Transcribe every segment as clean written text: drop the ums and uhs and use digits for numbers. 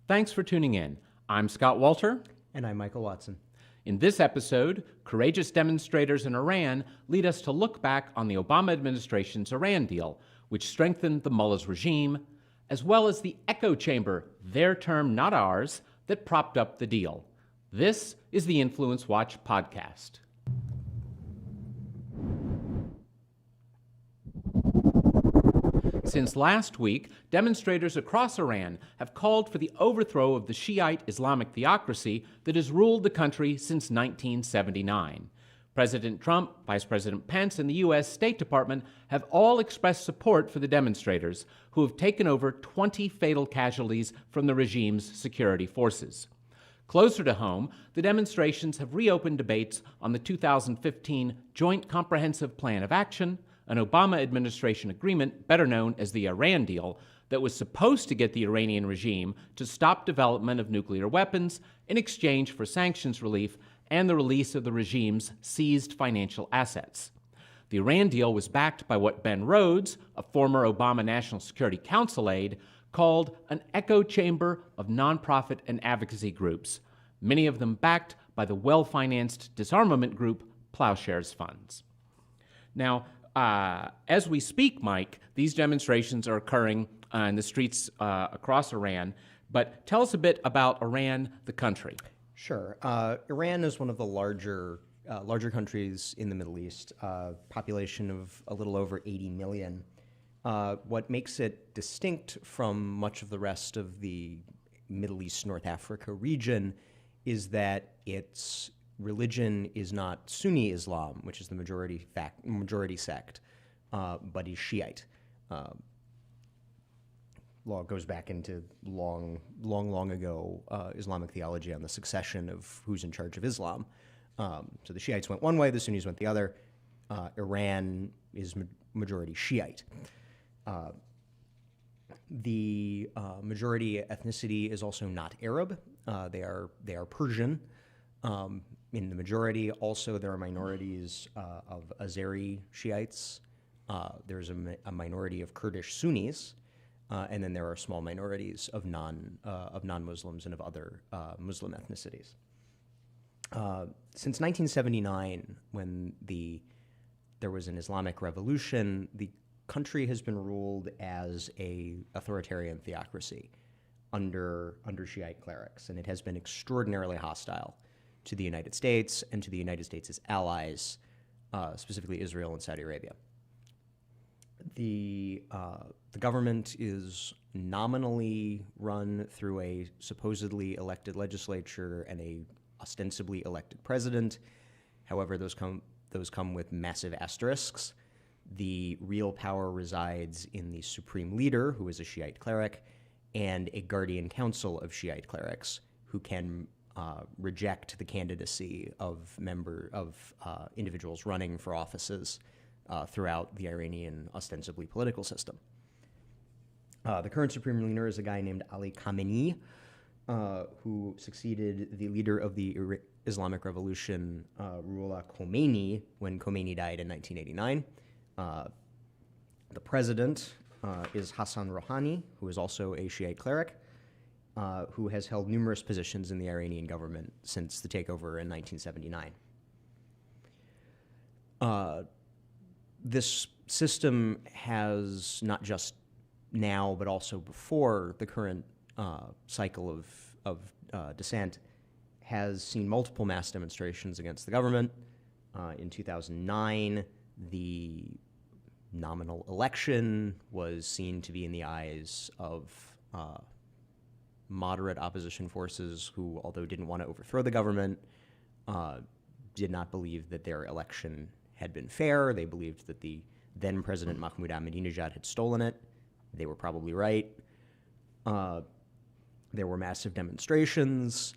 Thanks for tuning in. I'm Scott Walter. And I'm Michael Watson. In this episode, courageous demonstrators in Iran lead us to look back on the Obama administration's Iran deal, which strengthened the mullah's regime, as well as the echo chamber, their term, not ours, that propped up the deal. This is the InfluenceWatch podcast. Since last week, demonstrators across Iran have called for the overthrow of the Shiite Islamic theocracy that has ruled the country since 1979. President Trump, Vice President Pence, and the U.S. State Department have all expressed support for the demonstrators, who have taken over 20 fatal casualties from the regime's security forces. Closer to home, the demonstrations have reopened debates on the 2015 Joint Comprehensive Plan of Action, an Obama administration agreement, better known as the Iran deal, that was supposed to get the Iranian regime to stop development of nuclear weapons in exchange for sanctions relief and the release of the regime's seized financial assets. The Iran deal was backed by what Ben Rhodes, a former Obama National Security Council aide, called an echo chamber of nonprofit and advocacy groups, many of them backed by the well-financed disarmament group Plowshares Funds. Now, as we speak, Mike, these demonstrations are occurring in the streets across Iran, but tell us a bit about Iran, the country. Sure. Iran is one of the larger countries in the Middle East, population of a little over 80 million. What makes it distinct from much of the rest of the Middle East, North Africa region is that its religion is not Sunni Islam, which is the majority sect, but is Shiite. Law goes back into long ago Islamic theology on the succession of who's in charge of Islam. So the Shiites went one way, the Sunnis went the other. Iran is majority Shiite. The majority ethnicity is also not Arab. They are Persian. In the majority, also, there are minorities of Azeri Shiites. There's a minority of Kurdish Sunnis, and then there are small minorities of non-Muslims and of other Muslim ethnicities. Since 1979, when there was an Islamic revolution, the country has been ruled as an authoritarian theocracy under Shiite clerics, and it has been extraordinarily hostile to the United States and to the United States' allies, specifically Israel and Saudi Arabia. The government is nominally run through a supposedly elected legislature and a ostensibly elected president. However, those come with massive asterisks. The real power resides in the supreme leader, who is a Shiite cleric, and a guardian council of Shiite clerics who can reject the candidacy of individuals running for offices throughout the Iranian ostensibly political system. The current supreme leader is a guy named Ali Khamenei, who succeeded the leader of the Islamic Revolution, Ruhollah Khomeini, when Khomeini died in 1989. The president is Hassan Rouhani, who is also a Shiite cleric, who has held numerous positions in the Iranian government since the takeover in 1979. This system has, not just now, but also before the current cycle of dissent, has seen multiple mass demonstrations against the government. In 2009, the nominal election was seen to be in the eyes of moderate opposition forces who, although didn't want to overthrow the government, did not believe that their election had been fair. They believed that the then President Mahmoud Ahmadinejad had stolen it. They were probably right. There were massive demonstrations.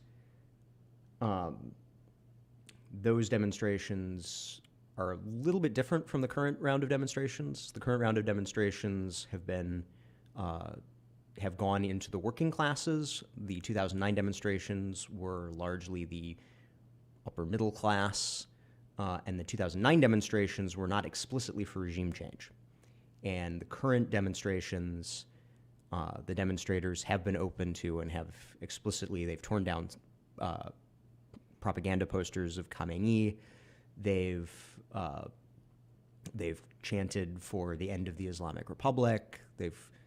Those demonstrations are a little bit different from the current round of demonstrations. The current round of demonstrations have gone into the working classes. The 2009 demonstrations were largely the upper middle class, and the 2009 demonstrations were not explicitly for regime change. And the current demonstrations The demonstrators have been open to and have explicitly, they've torn down propaganda posters of Khamenei. They've chanted for the end of the Islamic Republic.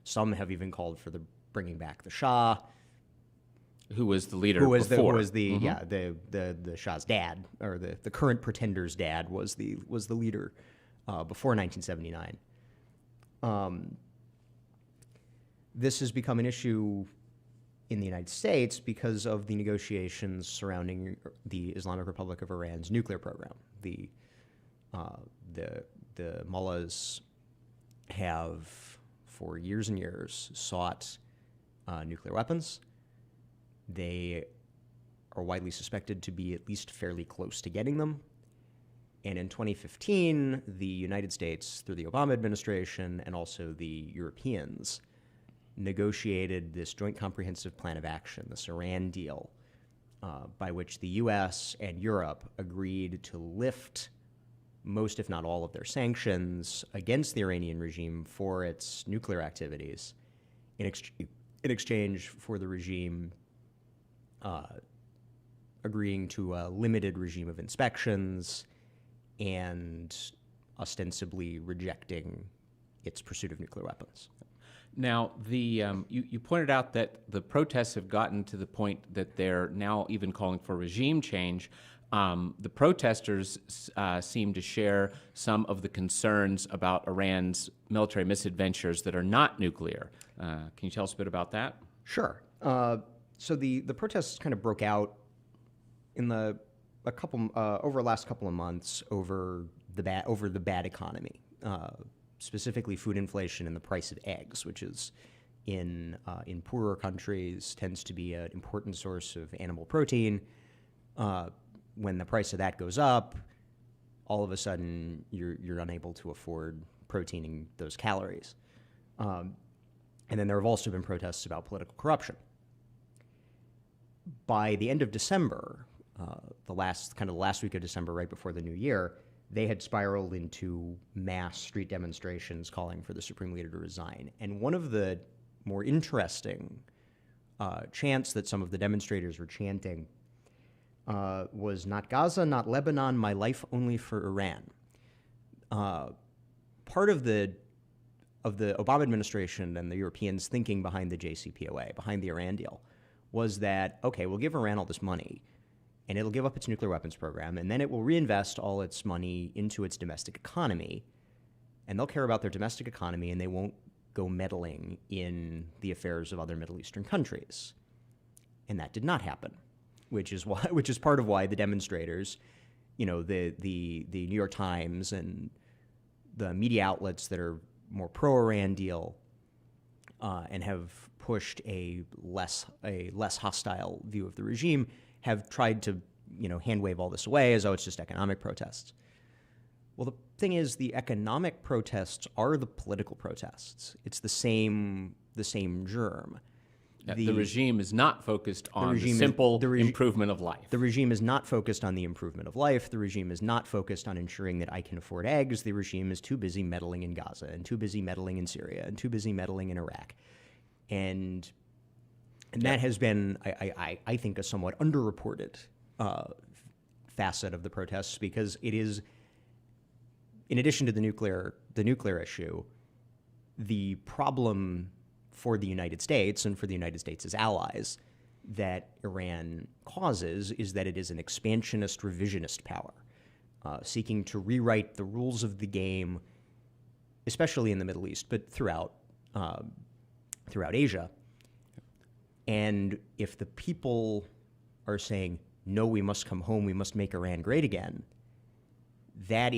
Some have even called for the bringing back the Shah, who was the leader who was before. the Shah's dad, or the current pretender's dad was the leader before 1979. This has become an issue in the United States because of the negotiations surrounding the Islamic Republic of Iran's nuclear program. The mullahs have, for years and years, sought nuclear weapons. They are widely suspected to be at least fairly close to getting them. And in 2015, the United States, through the Obama administration, and also the Europeans, negotiated this Joint Comprehensive Plan of Action, this Iran deal, by which the U.S. and Europe agreed to lift most, if not all, of their sanctions against the Iranian regime for its nuclear activities in exchange for the regime agreeing to a limited regime of inspections and ostensibly rejecting its pursuit of nuclear weapons. Now, you pointed out that the protests have gotten to the point that they're now even calling for regime change. The protesters seem to share some of the concerns about Iran's military misadventures that are not nuclear. Can you tell us a bit about that? Sure. So the protests kind of broke out in over the last couple of months over the bad economy, specifically food inflation and the price of eggs, which is in poorer countries tends to be an important source of animal protein. When the price of that goes up, all of a sudden you're unable to afford proteining those calories. And then there have also been protests about political corruption. By the end of December, the last week of December, right before the new year, they had spiraled into mass street demonstrations calling for the supreme leader to resign. And one of the more interesting chants that some of the demonstrators were chanting was "Not Gaza, not Lebanon, my life only for Iran." Part of the Obama administration and the Europeans' thinking behind the JCPOA, behind the Iran deal, was that, okay, we'll give Iran all this money, and it'll give up its nuclear weapons program, and then it will reinvest all its money into its domestic economy, and they'll care about their domestic economy, and they won't go meddling in the affairs of other Middle Eastern countries. And that did not happen, which is part of why the demonstrators, the New York Times and the media outlets that are more pro-Iran deal and have pushed a less hostile view of the regime, have tried to hand wave all this away as though it's just economic protests. Well, the thing is, the economic protests are the political protests. It's the same germ. The regime is not focused on the simple improvement of life. The regime is not focused on the improvement of life. The regime is not focused on ensuring that I can afford eggs. The regime is too busy meddling in Gaza and too busy meddling in Syria and too busy meddling in Iraq. And that has been, I think, a somewhat underreported facet of the protests, because it is, in addition to the nuclear issue, the problem for the United States and for the United States' allies that Iran causes is that it is an expansionist, revisionist power, seeking to rewrite the rules of the game, especially in the Middle East, but throughout Asia. And if the people are saying, no, we must come home, we must make Iran great again, that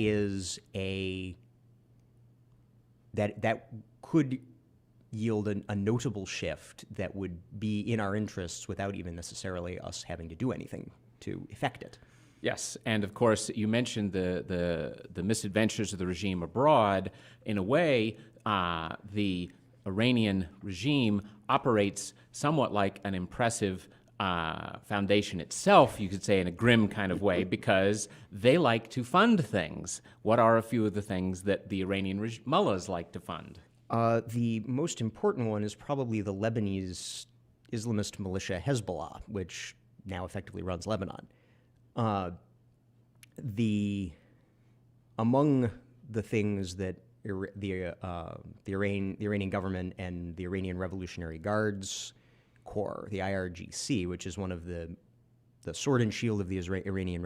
could yield a notable shift that would be in our interests without even necessarily us having to do anything to effect it. Yes, and of course, you mentioned the misadventures of the regime abroad. In a way, the Iranian regime operates somewhat like an impressive foundation itself, you could say, in a grim kind of way, because they like to fund things. What are a few of the things that the Iranian mullahs like to fund? The most important one is probably the Lebanese Islamist militia Hezbollah, which now effectively runs Lebanon. Among the things that the Iranian government and the Iranian Revolutionary Guards Corps, the IRGC, which is one of the sword and shield of the Iranian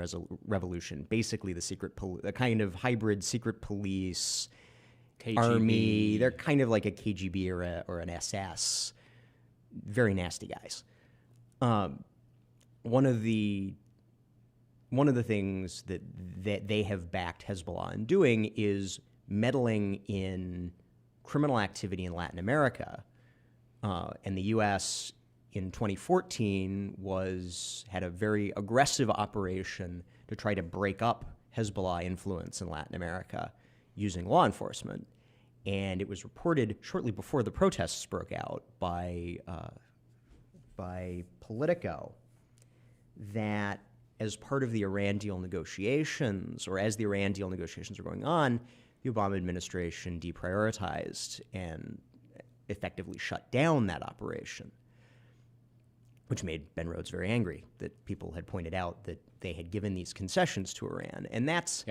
Revolution, basically the kind of hybrid secret police, KGB. army. They're kind of like a KGB or an SS. Very nasty guys. One of the things that they have backed Hezbollah in doing is meddling in criminal activity in Latin America. And the U.S. in 2014 had a very aggressive operation to try to break up Hezbollah influence in Latin America using law enforcement. And it was reported shortly before the protests broke out by Politico that as part of the Iran deal negotiations, or as the Iran deal negotiations were going on, the Obama administration deprioritized and effectively shut down that operation, which made Ben Rhodes very angry that people had pointed out that they had given these concessions to Iran. And that's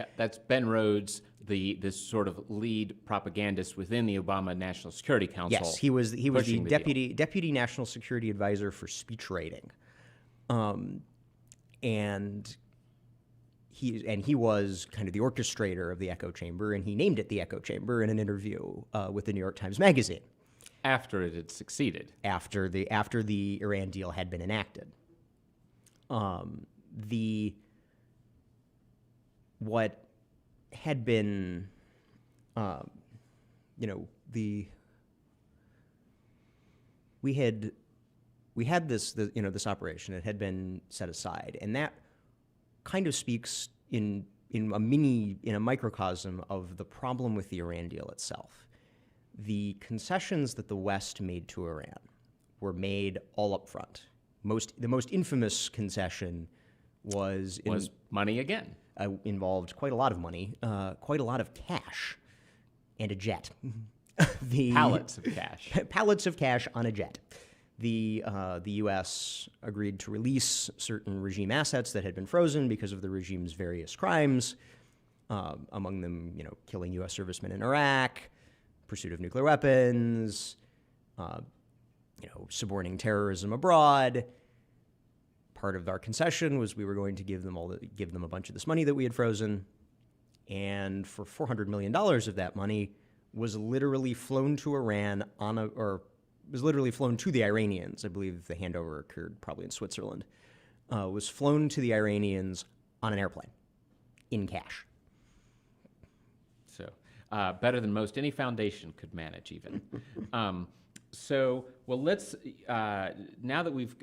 Ben Rhodes, this sort of lead propagandist within the Obama National Security Council. Yes, he was the deputy national security advisor for speech writing. And he was kind of the orchestrator of the echo chamber, and he named it the echo chamber in an interview with the New York Times Magazine. After it had succeeded. After the Iran deal had been enacted. What had been, we had this operation. It had been set aside, and that kind of speaks in a microcosm of the problem with the Iran deal itself. The concessions that the West made to Iran were made all up front. The most infamous concession was money again. Involved quite a lot of money, quite a lot of cash, and a jet. Pallets of cash. Pallets of cash on a jet. The U.S. agreed to release certain regime assets that had been frozen because of the regime's various crimes, among them, killing U.S. servicemen in Iraq, pursuit of nuclear weapons, suborning terrorism abroad. Part of our concession was we were going to give them a bunch of this money that we had frozen, and for $400 million of that money was literally flown to Iran was literally flown to the Iranians. I believe the handover occurred probably in Switzerland. Was flown to the Iranians on an airplane, in cash. So better than most any foundation could manage, even. Let's now that we've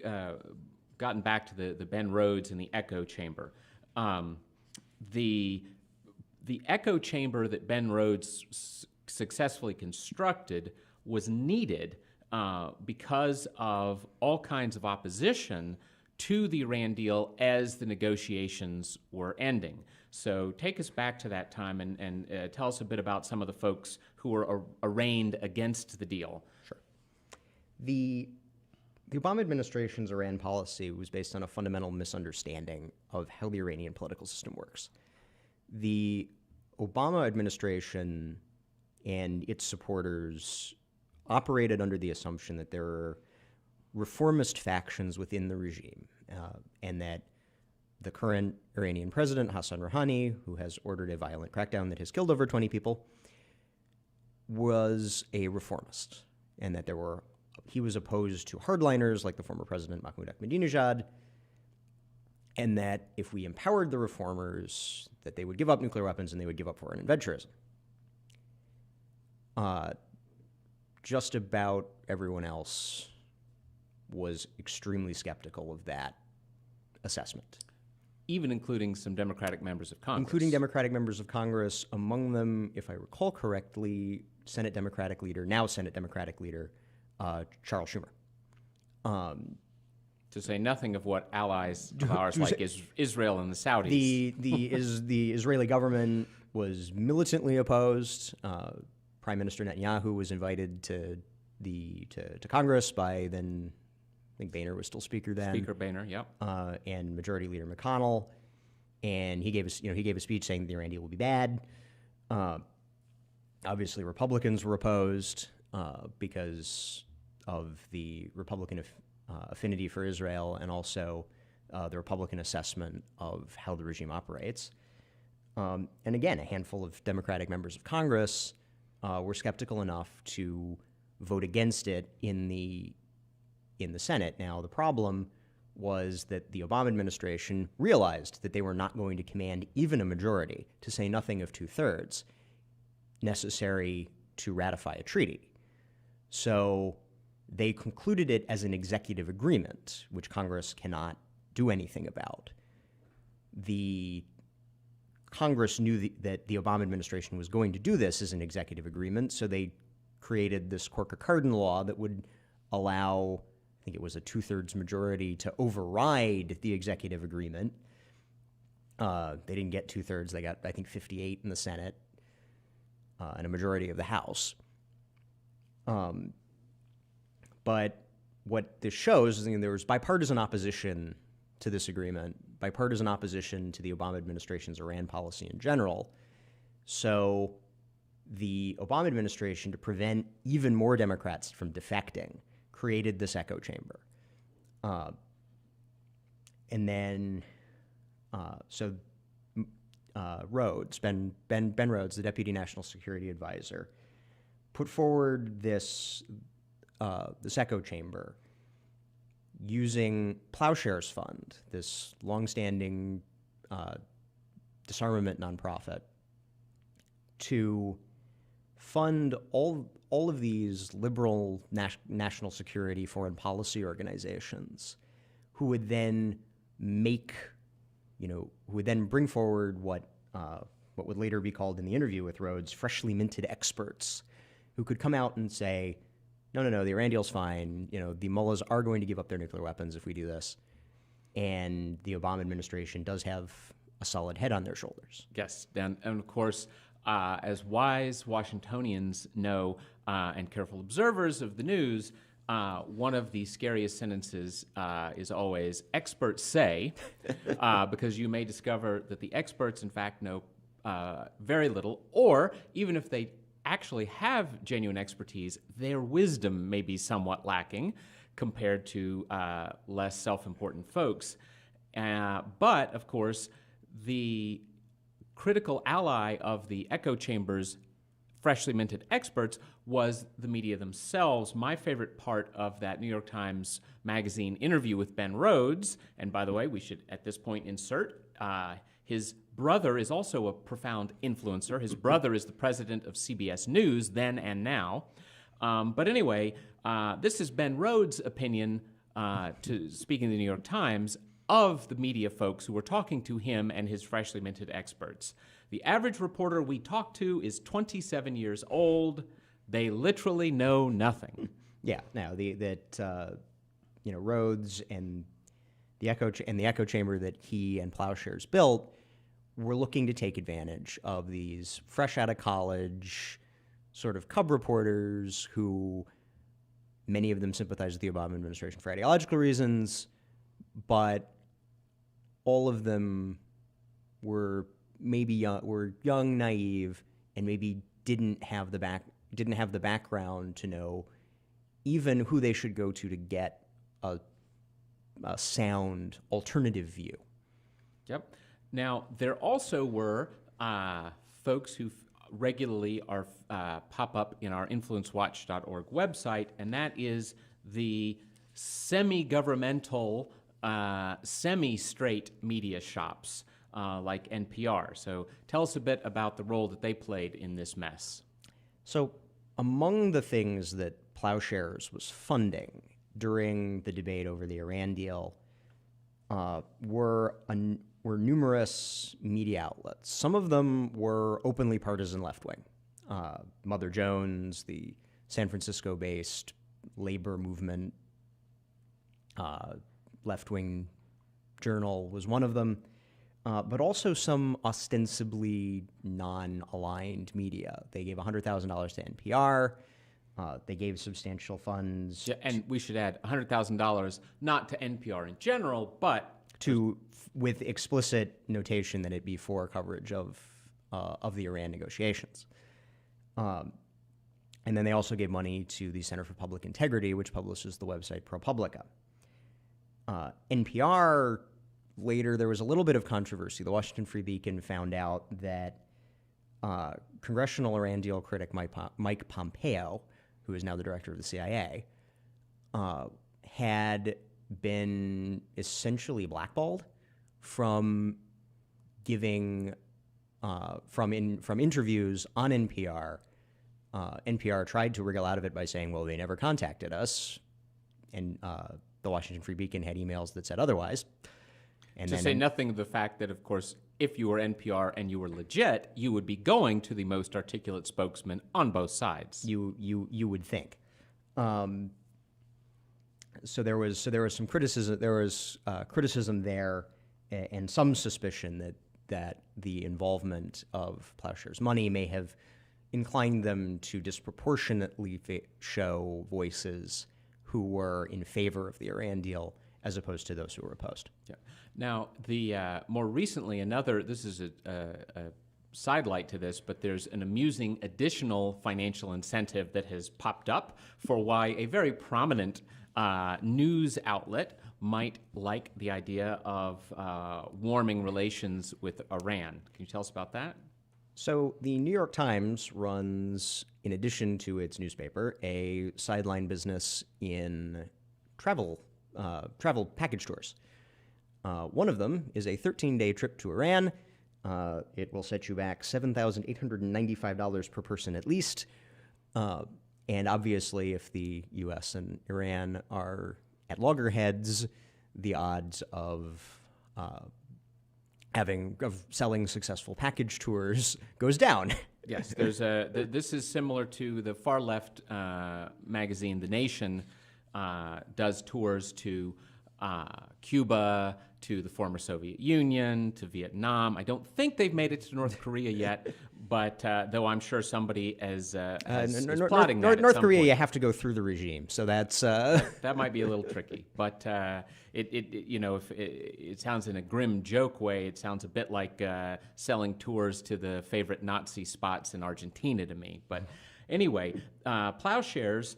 gotten back to the Ben Rhodes and the echo chamber, the echo chamber that Ben Rhodes successfully constructed was needed because of all kinds of opposition to the Iran deal as the negotiations were ending. So take us back to that time and tell us a bit about some of the folks who were arraigned against the deal. Sure. The Obama administration's Iran policy was based on a fundamental misunderstanding of how the Iranian political system works. The Obama administration and its supporters operated under the assumption that there are reformist factions within the regime, and that the current Iranian president, Hassan Rouhani, who has ordered a violent crackdown that has killed over 20 people, was a reformist, and that he was opposed to hardliners like the former president Mahmoud Ahmadinejad, and that if we empowered the reformers, that they would give up nuclear weapons and they would give up foreign adventurism. Just about everyone else was extremely skeptical of that assessment. Even including some Democratic members of Congress. Including Democratic members of Congress, among them, if I recall correctly, now Senate Democratic leader, Charles Schumer. To say nothing of what allies of ours like Israel and the Saudis. The Israeli government was militantly opposed. Prime Minister Netanyahu was invited to Congress by then, I think Boehner was still Speaker then. Speaker Boehner, yep. And Majority Leader McConnell, and he gave a speech saying the Iran deal will be bad. Obviously, Republicans were opposed because of the Republican affinity for Israel, and also the Republican assessment of how the regime operates. And again, a handful of Democratic members of Congress were skeptical enough to vote against it in the Senate. Now, the problem was that the Obama administration realized that they were not going to command even a majority, to say nothing of 2/3, necessary to ratify a treaty. So they concluded it as an executive agreement, which Congress cannot do anything about. The Congress knew that the Obama administration was going to do this as an executive agreement, so they created this Corker-Cardin law that would allow, I think it was a 2/3 majority, to override the executive agreement. They didn't get 2/3; they got, I think, 58 in the Senate and a majority of the House. But what this shows is that there was bipartisan opposition to this agreement, bipartisan opposition to the Obama administration's Iran policy in general. So the Obama administration, to prevent even more Democrats from defecting, created this echo chamber. And then, Rhodes, Ben Rhodes, the Deputy National Security Advisor, put forward this echo chamber using Plowshares Fund, this longstanding disarmament nonprofit, to fund all of these liberal national security foreign policy organizations, who would then bring forward what would later be called in the interview with Rhodes, freshly minted experts, who could come out and say, no, the Iran deal's fine. The mullahs are going to give up their nuclear weapons if we do this. And the Obama administration does have a solid head on their shoulders. Yes, and of course, as wise Washingtonians know, and careful observers of the news, one of the scariest sentences is always, experts say, because you may discover that the experts, in fact, know very little, or even if they actually have genuine expertise, their wisdom may be somewhat lacking compared to less self-important folks. But, of course, the critical ally of the echo chamber's freshly minted experts was the media themselves. My favorite part of that New York Times Magazine interview with Ben Rhodes, and by the way, we should at this point insert, his brother is also a profound influencer. His brother is the president of CBS News, then and now. But anyway, this is Ben Rhodes' opinion, speaking to the New York Times, of the media folks who were talking to him and his freshly minted experts. The average reporter we talked to is 27 years old. They literally know nothing. Yeah, now Rhodes and the echo chamber that he and Plowshares built were looking to take advantage of these fresh out of college sort of cub reporters who, many of them sympathize with the Obama administration for ideological reasons, but all of them were young, naive, and maybe didn't have the background to know even who they should go to get a sound alternative view. Yep. Now, there also were folks who regularly pop up in our InfluenceWatch.org website, and that is the semi-governmental, semi-straight media shops like NPR. So tell us a bit about the role that they played in this mess. So among the things that Plowshares was funding during the debate over the Iran deal were numerous media outlets. Some of them were openly partisan left-wing. Mother Jones, the San Francisco-based labor movement left-wing journal, was one of them. but also some ostensibly non-aligned media. They gave $100,000 to NPR. They gave substantial funds. Yeah, and we should add $100,000 not to NPR in general, but with explicit notation that it be for coverage of the Iran negotiations. And then they also gave money to the Center for Public Integrity, which publishes the website ProPublica. NPR, later, there was a little bit of controversy. The Washington Free Beacon found out that congressional Iran deal critic Mike Pompeo, who is now the director of the CIA, had been essentially blackballed from giving from interviews on NPR. NPR tried to wriggle out of it by saying, well, they never contacted us. And the Washington Free Beacon had emails that said otherwise. And to say nothing of the fact that, of course, if you were NPR and you were legit, you would be going to the most articulate spokesman on both sides. You would think. So there was some criticism. There was criticism there, and some suspicion that the involvement of Plowshare's money may have inclined them to disproportionately show voices who were in favor of the Iran deal as opposed to those who were opposed. Yeah. Now, the more recently, this is a sidelight to this, but there's an amusing additional financial incentive that has popped up for why a very prominent news outlet might like the idea of warming relations with Iran. Can you tell us about that? So the New York Times runs, in addition to its newspaper, a sideline business in travel package tours. One of them is a 13-day trip to Iran. It will set you back $7,895 per person at least. And obviously, if the U.S. and Iran are at loggerheads, the odds of selling successful package tours goes down. Yes, there's this is similar to the far left magazine, The Nation, does tours to Cuba, to the former Soviet Union, to Vietnam. I don't think they've made it to North Korea yet, but though I'm sure somebody is plotting that. North Korea, you have to go through the regime, so that's that might be a little tricky. But if it sounds in a grim joke way, it sounds a bit like selling tours to the favorite Nazi spots in Argentina to me. But anyway, Plowshares.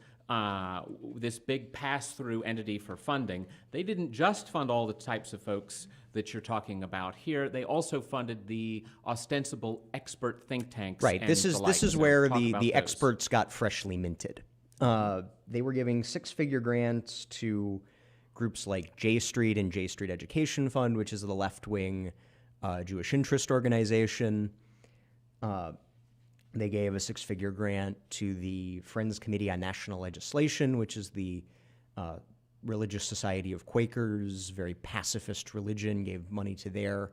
This big pass-through entity for funding, they didn't just fund all the types of folks that you're talking about here. They also funded the ostensible expert think tanks. Right. This is where the experts got freshly minted. They were giving six-figure grants to groups like J Street and J Street Education Fund, which is the left-wing Jewish interest organization. They gave a six-figure grant to the Friends Committee on National Legislation, which is the religious society of Quakers, very pacifist religion, gave money to their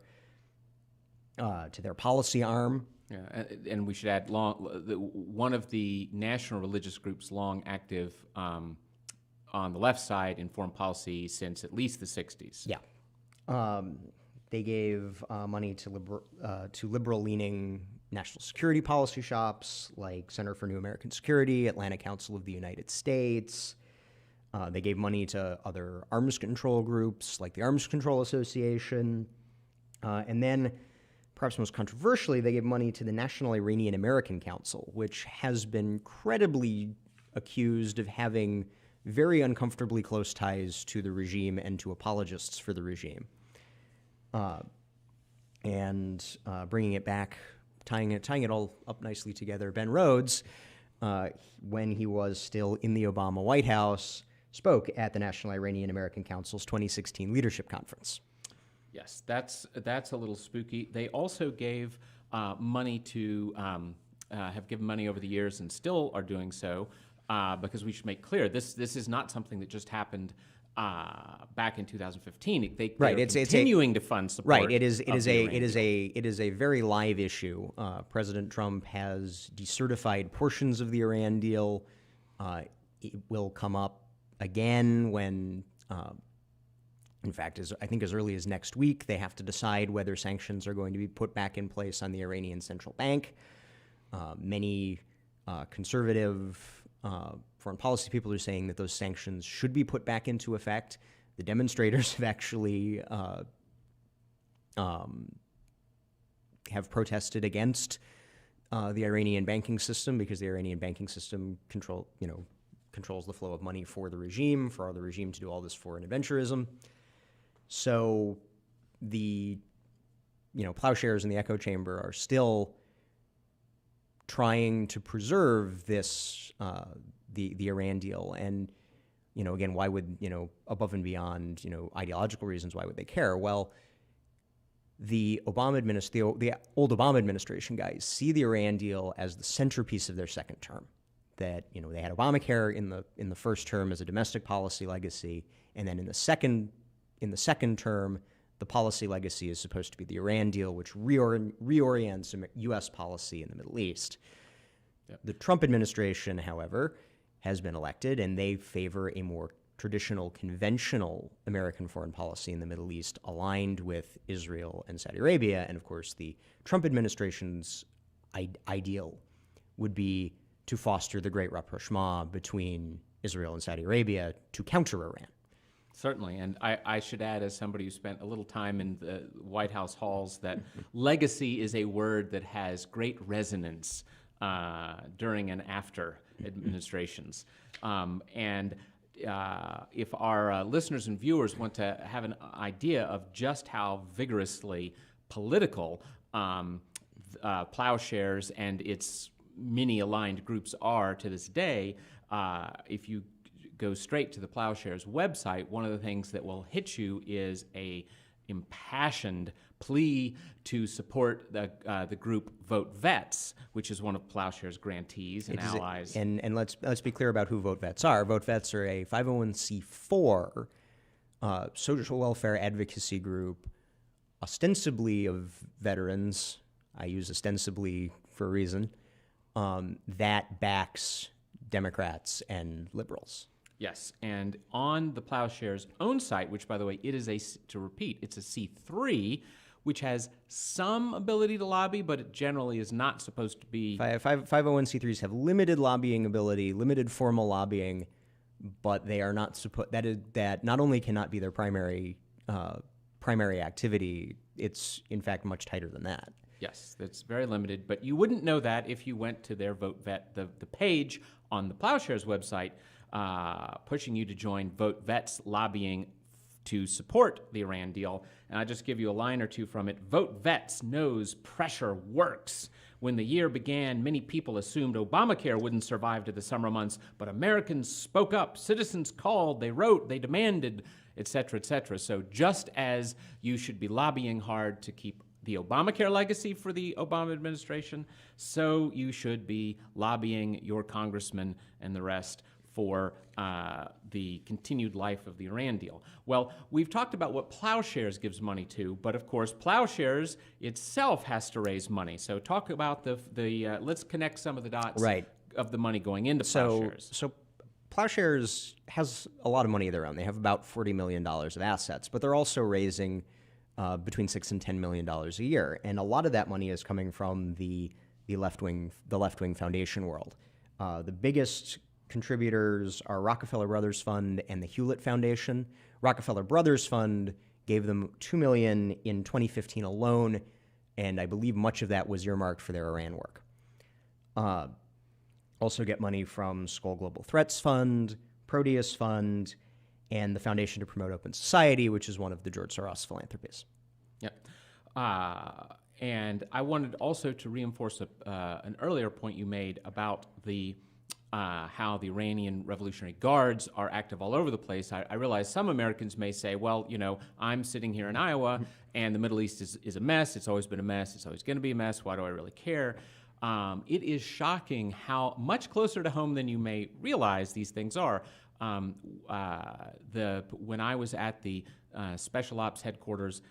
policy arm. Yeah, and we should add one of the national religious groups long active on the left side in foreign policy since at least the 60s. Yeah. They gave money to liberal-leaning national security policy shops like Center for New American Security, Atlantic Council of the United States. They gave money to other arms control groups like the Arms Control Association. And then, perhaps most controversially, they gave money to the National Iranian American Council, which has been credibly accused of having very uncomfortably close ties to the regime and to apologists for the regime. And bringing it back, tying it all up nicely together, Ben Rhodes, when he was still in the Obama White House, spoke at the National Iranian American Council's 2016 Leadership Conference. Yes, that's a little spooky. They also gave money to, have given money over the years and still are doing so, because we should make clear, this is not something that just happened back in 2015. They're continuing to fund support. Right. It is a very live issue. President Trump has decertified portions of the Iran deal. It will come up again when In fact, I think as early as next week, they have to decide whether sanctions are going to be put back in place on the Iranian central bank. Many conservative foreign policy people are saying that those sanctions should be put back into effect. The demonstrators have actually have protested against the Iranian banking system, because the Iranian banking system controls the flow of money for the regime, for the regime to do all this foreign adventurism. So the plowshares in the echo chamber are still trying to preserve this the Iran deal. And again, why would above and beyond ideological reasons, why would they care? Well, the old Obama administration guys see the Iran deal as the centerpiece of their second term. That they had Obamacare in the first term as a domestic policy legacy, and then in the second term, the policy legacy is supposed to be the Iran deal, which reorients U.S. policy in the Middle East. Yep. The Trump administration, however, has been elected, and they favor a more traditional, conventional American foreign policy in the Middle East, aligned with Israel and Saudi Arabia. And of course, the Trump administration's ideal would be to foster the great rapprochement between Israel and Saudi Arabia to counter Iran. Certainly, and I should add, as somebody who spent a little time in the White House halls, that legacy is a word that has great resonance during and after administrations. If our listeners and viewers want to have an idea of just how vigorously political Plowshares and its many aligned groups are to this day, if you go straight to the Plowshares website, one of the things that will hit you is a impassioned plea to support the group Vote Vets, which is one of Plowshares' grantees and allies. And let's be clear about who Vote Vets are. Vote Vets are a 501c4 social welfare advocacy group, ostensibly of veterans. I use ostensibly for a reason, that backs Democrats and liberals. Yes, and on the Plowshares' own site, which, by the way, it's a C3, which has some ability to lobby, but it generally is not supposed to be. 501c3s have limited lobbying ability, limited formal lobbying, but they are not supposed. That not only cannot be their primary activity, it's in fact much tighter than that. Yes, it's very limited, but you wouldn't know that if you went to their Vote Vet, the page on the Plowshares website, pushing you to join Vote Vets lobbying to support the Iran deal. And I'll just give you a line or two from it. Vote Vets knows pressure works. When the year began, many people assumed Obamacare wouldn't survive to the summer months, but Americans spoke up. Citizens called, they wrote, they demanded, et cetera, et cetera. So just as you should be lobbying hard to keep the Obamacare legacy for the Obama administration, so you should be lobbying your congressmen and the rest for the continued life of the Iran deal. Well, we've talked about what Plowshares gives money to, but of course, Plowshares itself has to raise money. So talk about the let's connect some of the dots of the money going into Plowshares. So Plowshares has a lot of money of their own. They have about $40 million of assets, but they're also raising between $6 and $10 million a year, and a lot of that money is coming from the left-wing foundation world. The biggest contributors are Rockefeller Brothers Fund and the Hewlett Foundation. Rockefeller Brothers Fund gave them $2 million in 2015 alone, and I believe much of that was earmarked for their Iran work. Also get money from Skoll Global Threats Fund, Proteus Fund, and the Foundation to Promote Open Society, which is one of the George Soros philanthropies. Yep. And I wanted also to reinforce an earlier point you made about how the Iranian Revolutionary Guards are active all over the place. I realize some Americans may say, well, I'm sitting here in Iowa, and the Middle East is a mess. It's always been a mess. It's always going to be a mess. Why do I really care? It is shocking how much closer to home than you may realize these things are. When I was at the Special Ops headquarters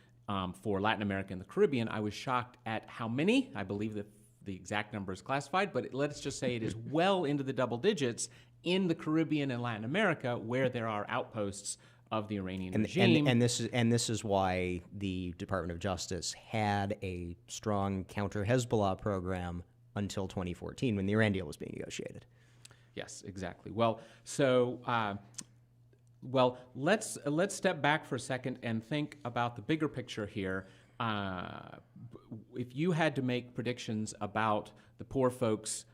for Latin America and the Caribbean, I was shocked at how many, I believe that the exact number is classified, but let's just say it is well into the double digits in the Caribbean and Latin America, where there are outposts of the Iranian regime. And this is why the Department of Justice had a strong counter-Hezbollah program until 2014, when the Iran deal was being negotiated. Yes, exactly. Well, so let's step back for a second and think about the bigger picture here. If you had to make predictions about the poor folks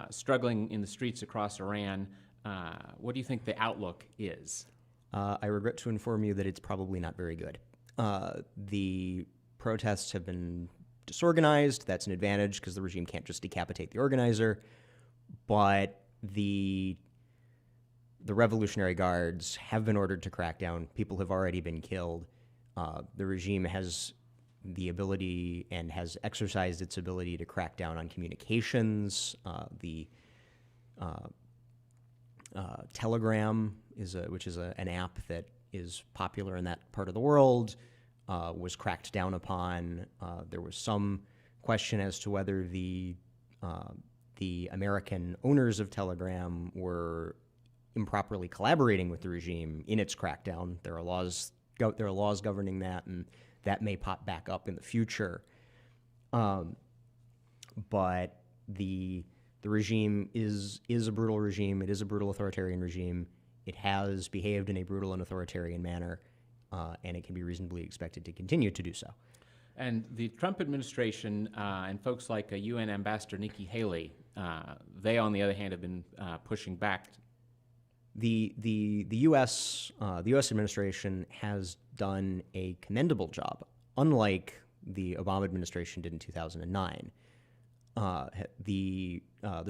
struggling in the streets across Iran, what do you think the outlook is? I regret to inform you that it's probably not very good. The protests have been disorganized. That's an advantage because the regime can't just decapitate the organizer. But the Revolutionary Guards have been ordered to crack down. People have already been killed. The regime has the ability and has exercised its ability to crack down on communications. Telegram, which is an app that is popular in that part of the world, was cracked down upon. There was some question as to whether the American owners of Telegram were improperly collaborating with the regime in its crackdown. There are laws governing that, and that may pop back up in the future. But the regime is a brutal regime. It is a brutal authoritarian regime. It has behaved in a brutal and authoritarian manner, and it can be reasonably expected to continue to do so. And the Trump administration and folks like UN Ambassador Nikki Haley, they, on the other hand, have been pushing back. The U.S. Administration has done a commendable job, unlike the Obama administration did in 2009. The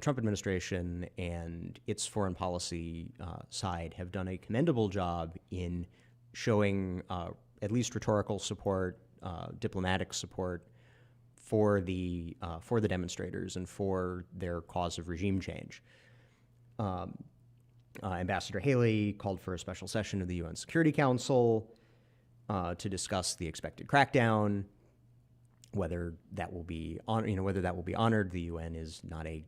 Trump administration and its foreign policy side have done a commendable job in showing at least rhetorical support, diplomatic support for the demonstrators and for their cause of regime change. Ambassador Haley called for a special session of the UN Security Council to discuss the expected crackdown. Whether that will be honored, the UN is not a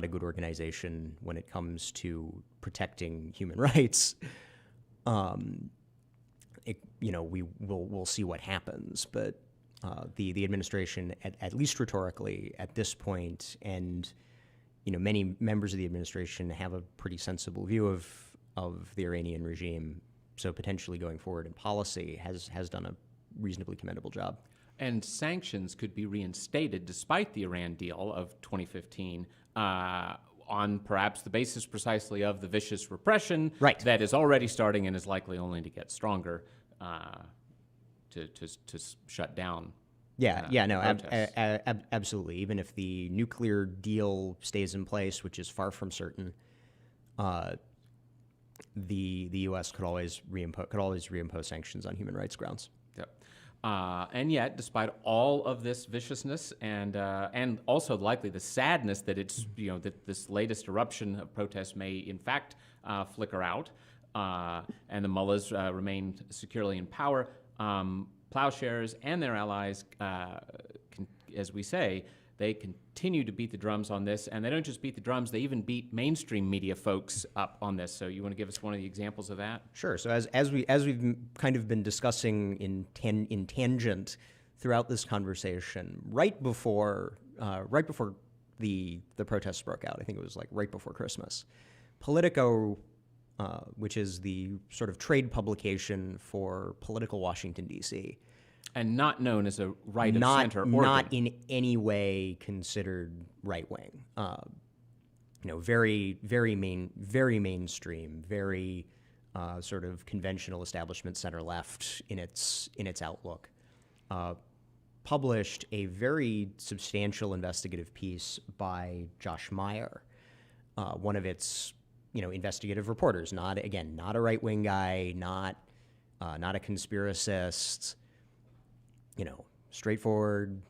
good organization when it comes to protecting human rights. We'll see what happens, but the administration, at least rhetorically, at this point, and many members of the administration have a pretty sensible view of the Iranian regime. So potentially going forward in policy has done a reasonably commendable job. And sanctions could be reinstated despite the Iran deal of 2015 on perhaps the basis precisely of the vicious repression that is already starting and is likely only to get stronger to shut down. Absolutely. Even if the nuclear deal stays in place, which is far from certain, the U.S. could always reimpose sanctions on human rights grounds. And yet, despite all of this viciousness and also likely the sadness that that this latest eruption of protests may in fact flicker out, and the mullahs remain securely in power, plowshares and their allies, as we say, they continue to beat the drums on this, and they don't just beat the drums; they even beat mainstream media folks up on this. So, you want to give us one of the examples of that? Sure. So, as we've kind of been discussing in tangent throughout this conversation, right before the protests broke out, I think it was like right before Christmas, Politico, which is the sort of trade publication for political Washington, D.C., and not known as a right-of-center organ. Not in any way considered right-wing. Very mainstream, very sort of conventional establishment center-left in its outlook. Published a very substantial investigative piece by Josh Meyer, one of its investigative reporters. Not a right-wing guy, not a conspiracist. Straightforward,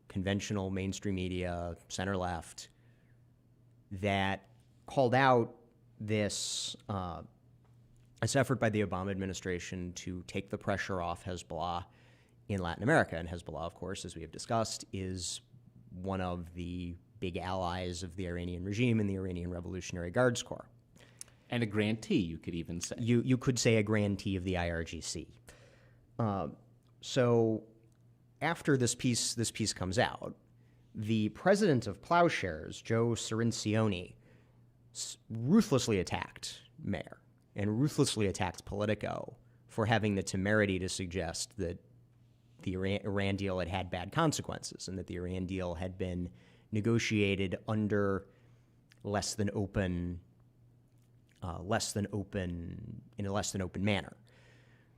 conventional mainstream media, center-left, that called out this effort by the Obama administration to take the pressure off Hezbollah in Latin America. And Hezbollah, of course, as we have discussed, is one of the big allies of the Iranian regime and the Iranian Revolutionary Guards Corps. And a grantee, you could even say. You could say a grantee of the IRGC. So after this piece comes out, the president of Plowshares, Joe Cirincione, ruthlessly attacked Mayer and ruthlessly attacked Politico for having the temerity to suggest that the Iran deal had had bad consequences and that the Iran deal had been negotiated under in a less than open manner.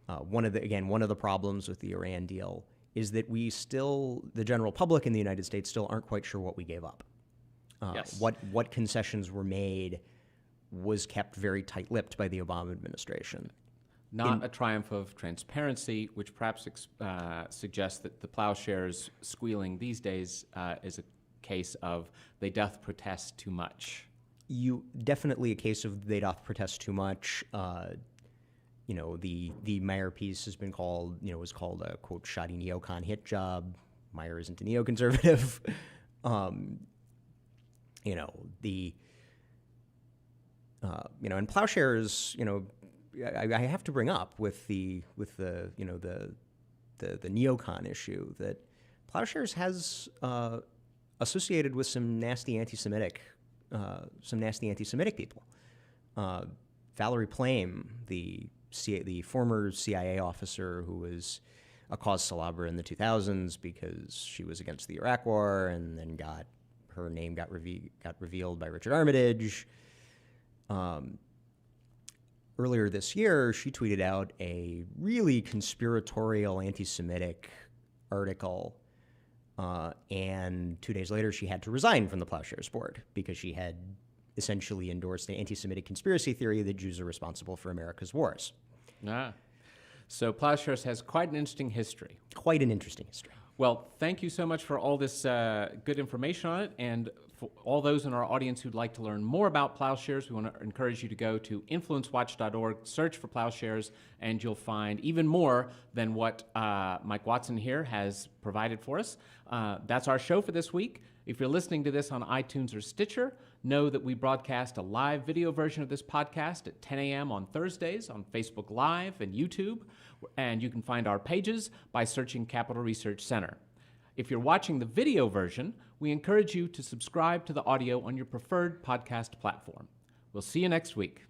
One of the problems with the Iran deal is that the general public in the United States still aren't quite sure what we gave up. Yes. What concessions were made was kept very tight-lipped by the Obama administration. Not a triumph of transparency, which perhaps suggests that the Plowshares squealing these days is a case of they doth protest too much. Definitely a case of they doth protest too much. The Mayer piece has been called, was called a, quote, shoddy neocon hit job. Mayer isn't a neoconservative. And Plowshares, I have to bring up with the neocon issue that Plowshares has associated with some nasty anti-Semitic people. Valerie Plame, the former CIA officer who was a cause célèbre in the 2000s because she was against the Iraq War, and then her name got revealed by Richard Armitage. Earlier this year, she tweeted out a really conspiratorial anti-Semitic article, and 2 days later she had to resign from the Plowshares board because she had essentially endorsed the anti-Semitic conspiracy theory that Jews are responsible for America's wars. So Plowshares has quite an interesting history. Quite an interesting history. Well, thank you so much for all this good information on it. And for all those in our audience who'd like to learn more about Plowshares, we want to encourage you to go to InfluenceWatch.org, search for Plowshares, and you'll find even more than what Mike Watson here has provided for us. That's our show for this week. If you're listening to this on iTunes or Stitcher, know that we broadcast a live video version of this podcast at 10 a.m. on Thursdays on Facebook Live and YouTube, and you can find our pages by searching Capital Research Center. If you're watching the video version, we encourage you to subscribe to the audio on your preferred podcast platform. We'll see you next week.